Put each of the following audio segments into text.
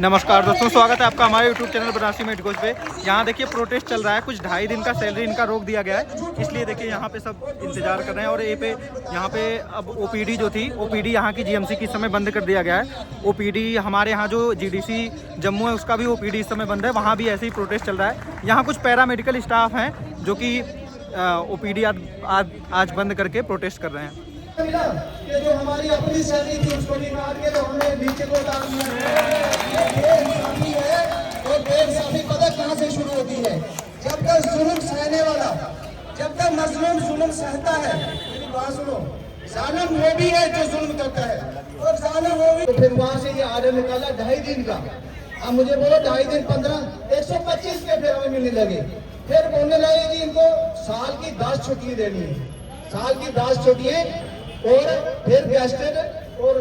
नमस्कार दोस्तों, स्वागत है आपका हमारे YouTube चैनल बनारसी में घोष पे। यहाँ देखिए प्रोटेस्ट चल रहा है, कुछ 2.5 दिन का सैलरी इनका रोक दिया गया है, इसलिए देखिए यहाँ पे सब इंतजार कर रहे हैं। और यहाँ पे अब OPD जो थी, OPD यहाँ की GMC की इस समय बंद कर दिया गया है। OPD हमारे यहाँ जो GDC जम्मू है उसका भी OPD इस समय बंद है, वहाँ भी ऐसे ही प्रोटेस्ट चल रहा है। यहाँ कुछ पैरामेडिकल स्टाफ हैं जो कि OPD आज बंद करके प्रोटेस्ट कर रहे हैं। कि जो हमारी अपनी सैलरी थी उसको निकाल के तो हमने नीचे को डाल दिया है। और बेइंसाफी पता कहाँ से शुरू होती है? जब तक जुल्म सहने वाला, जब तक मजलूम जुल्म सहता है, मेरी बात सुनो, जालिम वो भी है जो जुल्म करता है और जालिम वो भी। तो फिर वहाँ से ये आर्डर निकाला 2.5 दिन का। अब मुझे बोलो 2.5 दिन 15 125 के फिर हमें मिलने लगे। फिर बोलने लगे कि इनको साल की 10 छुट्टी देनी है, साल की 10 छुट्टियां। और फिर गेस्टेड और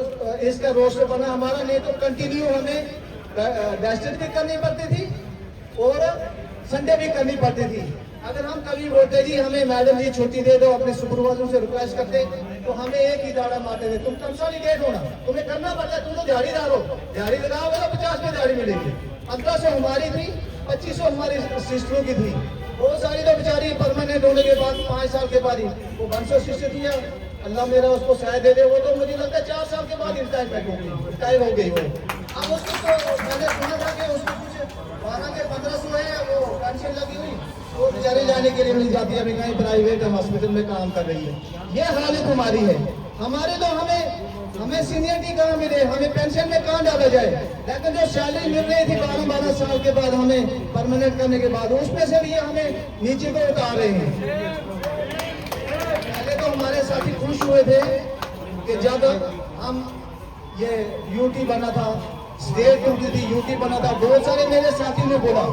इसका रोस्टर बना हमारा, नहीं तो कंटिन्यू हमें गेस्टेड भी करनी पड़ती थी और संडे भी करनी पड़ती थी। अगर हम कभी बोलते जी हमें मैडम जी छुट्टी दे दो, अपने सुपरवाइजर से रिक्वेस्ट करते तो हमें एक ही दाड़ा मारते थे, तुम कंसोलिडेट होना, तुम्हें करना पड़ता है, तुम तो दिहाड़ीदार हो, दिहाड़ी लगाओगे तो 50 में दिहाड़ी मिलेगी। 1500 हमारी थी, 2500 हमारी सिस्टरों की थी। बहुत सारी तो बेचारी परमानेंट होने के बाद 5 साल के बाद ही वो 500 सिस्टर थी, अल्लाह मेरा उसको शायद दे दे, वो तो मुझे लगता है 4 साल के बाद रिटायर हो गई वो। अब उसको तो मैंने सुना था कि उसको कुछ 12 के 1500 है वो पेंशन लगी हुई, वो बेचारे जाने के लिए नहीं जाती, अभी कहीं प्राइवेट हॉस्पिटल में काम कर रही है। ये हालत हमारी है। हमारे तो हमें सीनियरिटी कहाँ मिले, हमें पेंशन में कहाँ डाला जाए, लेकिन जो सैलरी मिल रही थी 12 साल के बाद हमें परमानेंट करने के बाद, उसमें से भी हमें नीचे को उतार रहे हैं। पहले तो हमारे साथी खुश हुए थे कि जब हम ये UT बना था, स्टेट UT बना था, बहुत सारे मेरे साथी ने बोला